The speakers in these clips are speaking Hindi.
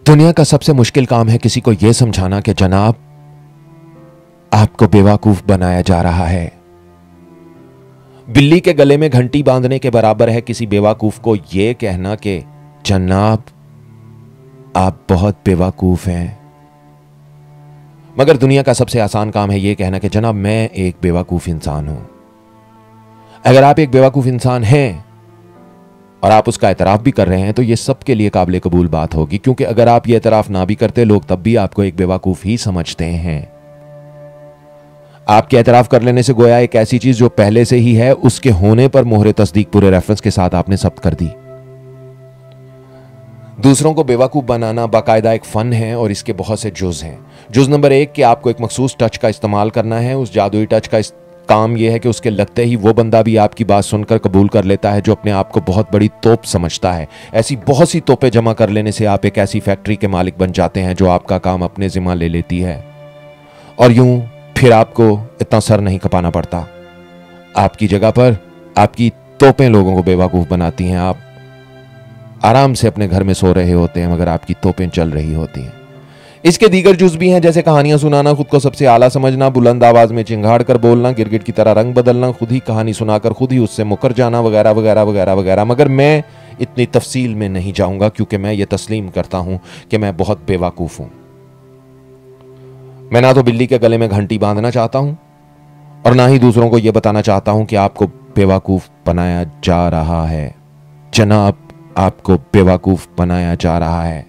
दुनिया का सबसे मुश्किल काम है किसी को यह समझाना कि जनाब आपको बेवकूफ बनाया जा रहा है। बिल्ली के गले में घंटी बांधने के बराबर है किसी बेवकूफ को यह कहना कि जनाब आप बहुत बेवकूफ हैं। मगर दुनिया का सबसे आसान काम है यह कहना कि जनाब मैं एक बेवकूफ इंसान हूं। अगर आप एक बेवकूफ इंसान हैं और आप उसका एतराफ भी कर रहे हैं तो यह सबके लिए काबिल कबूल बात होगी, क्योंकि अगर आप यह एतराफ ना भी करते लोग तब भी आपको एक बेवकूफ ही समझते हैं। आपके एतराफ कर लेने से गोया एक ऐसी चीज जो पहले से ही है उसके होने पर मोहरे तस्दीक पूरे रेफरेंस के साथ आपने जब्त कर दी। दूसरों को बेवकूफ बनाना बाकायदा एक फन है और इसके बहुत से जुज हैं। जुज नंबर 1 कि आपको एक मखसूस टच का इस्तेमाल करना है। उस जादुई टच का काम यह है कि उसके लगते ही वो बंदा भी आपकी बात सुनकर कबूल कर लेता है जो अपने आप को बहुत बड़ी तोप समझता है। ऐसी बहुत सी तोपें जमा कर लेने से आप एक ऐसी फैक्ट्री के मालिक बन जाते हैं जो आपका काम अपने जिम्मा ले लेती है और यूं फिर आपको इतना सर नहीं खपाना पड़ता। आपकी जगह पर आपकी तोपें लोगों को बेवकूफ बनाती हैं। आप आराम से अपने घर में सो रहे होते हैं मगर आपकी तोपें चल रही होती हैं। इसके दीगर जुज भी हैं, जैसे कहानियां सुनाना, खुद को सबसे आला समझना, बुलंद आवाज में चिंगाड़ कर बोलना, गिरगिट की तरह रंग बदलना, खुद ही कहानी सुनाकर खुद ही उससे मुकर जाना, वगैरह वगैरह वगैरह वगैरह। मगर मैं इतनी तफसील में नहीं जाऊंगा क्योंकि मैं ये तस्लीम करता हूं कि मैं बहुत बेवकूफ हूं। मैं ना तो बिल्ली के गले में घंटी बांधना चाहता हूं और ना ही दूसरों को यह बताना चाहता हूं कि आपको बेवकूफ बनाया जा रहा है। जनाब आपको बेवकूफ बनाया जा रहा है,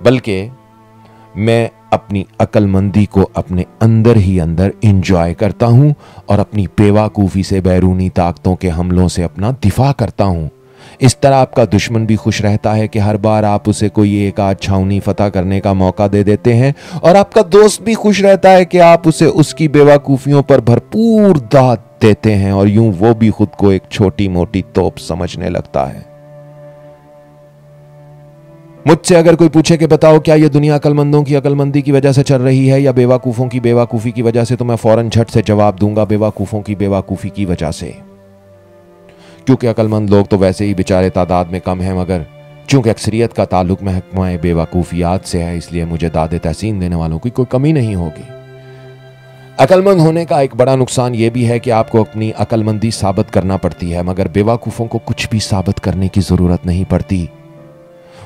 बल्कि मैं अपनी अक्लमंदी को अपने अंदर ही अंदर इंजॉय करता हूं और अपनी बेवकूफी से बैरूनी ताकतों के हमलों से अपना दिफा करता हूं। इस तरह आपका दुश्मन भी खुश रहता है कि हर बार आप उसे कोई एक आध छावनी फतह करने का मौका दे देते हैं और आपका दोस्त भी खुश रहता है कि आप उसे उसकी बेवकूफियों पर भरपूर दाद देते हैं और यूं वो भी खुद को एक छोटी मोटी तोप समझने लगता है। मुझसे अगर कोई पूछे कि बताओ क्या यह दुनिया अक्लमंदों की अक्लमंदी की वजह से चल रही है या बेवकूफों की बेवकूफी की वजह से, तो मैं फौरन झट से जवाब दूंगा बेवकूफों की बेवकूफी की वजह से। क्योंकि अक्लमंद लोग तो वैसे ही बेचारे तादाद में कम हैं, मगर चूंकि अक्सरियत का ताल्लुक महकमा बेवकूफियात से है इसलिए मुझे दादे तहसीन देने वालों की कोई कमी नहीं होगी। अक्लमंद होने का एक बड़ा नुकसान यह भी है कि आपको अपनी अक्लमंदी साबित करना पड़ती है, मगर बेवकूफों को कुछ भी साबित करने की जरूरत नहीं पड़ती।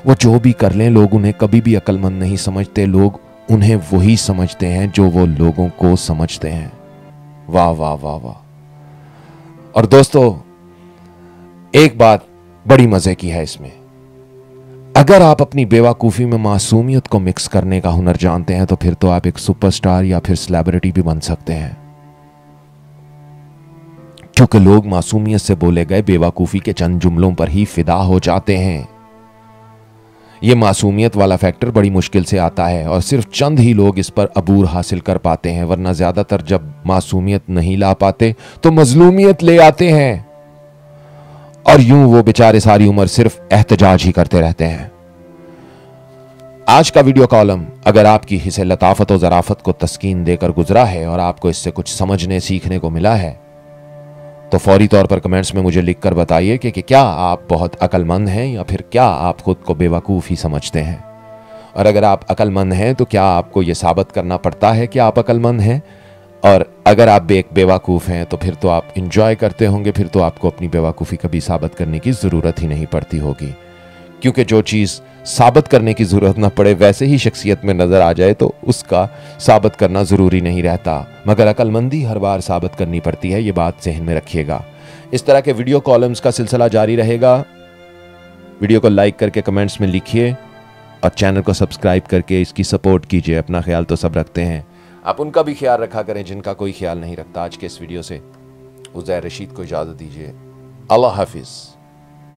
वो जो भी कर लें लोग उन्हें कभी भी अक्लमंद नहीं समझते। लोग उन्हें वही समझते हैं जो वो लोगों को समझते हैं। वाह वाह वाह वाह। और दोस्तों एक बात बड़ी मजे की है इसमें, अगर आप अपनी बेवकूफी में मासूमियत को मिक्स करने का हुनर जानते हैं तो फिर तो आप एक सुपरस्टार या फिर सेलिब्रिटी भी बन सकते हैं, क्योंकि लोग मासूमियत से बोले गए बेवकूफी के चंद जुमलों पर ही फिदा हो जाते हैं। यह मासूमियत वाला फैक्टर बड़ी मुश्किल से आता है और सिर्फ चंद ही लोग इस पर अबूर हासिल कर पाते हैं, वरना ज्यादातर जब मासूमियत नहीं ला पाते तो मजलूमियत ले आते हैं और यूं वो बेचारे सारी उम्र सिर्फ एहतजाज ही करते रहते हैं। आज का वीडियो कॉलम अगर आपकी हिस्से लताफत और ज़राफत को तस्कीन देकर गुजरा है और आपको इससे कुछ समझने सीखने को मिला है तो फौरी तौर पर कमेंट्स में मुझे लिखकर बताइए कि क्या आप बहुत अक्लमंद हैं या फिर क्या आप खुद को बेवकूफ़ ही समझते हैं। और अगर आप अक्लमंद हैं तो क्या आपको यह साबित करना पड़ता है कि आप अक्लमंद हैं, और अगर आप बेवकूफ़ हैं तो फिर तो आप इंजॉय करते होंगे, फिर तो आपको अपनी बेवकूफ़ी कभी साबित करने की ज़रूरत ही नहीं पड़ती होगी, क्योंकि जो चीज़ साबित करने की ज़रूरत ना पड़े वैसे ही शख्सियत में नज़र आ जाए तो उसका साबित करना ज़रूरी नहीं रहता, मगर अक्लमंदी हर बार साबित करनी पड़ती है। ये बात जहन में रखिएगा। इस तरह के वीडियो कॉलम्स का सिलसिला जारी रहेगा। वीडियो को लाइक करके कमेंट्स में लिखिए और चैनल को सब्सक्राइब करके इसकी सपोर्ट कीजिए। अपना ख्याल तो सब रखते हैं, आप उनका भी ख्याल रखा करें जिनका कोई ख्याल नहीं रखता। आज के इस वीडियो से उज़ैर रशीद को इजाज़त दीजिए। अल्लाह हाफिज़।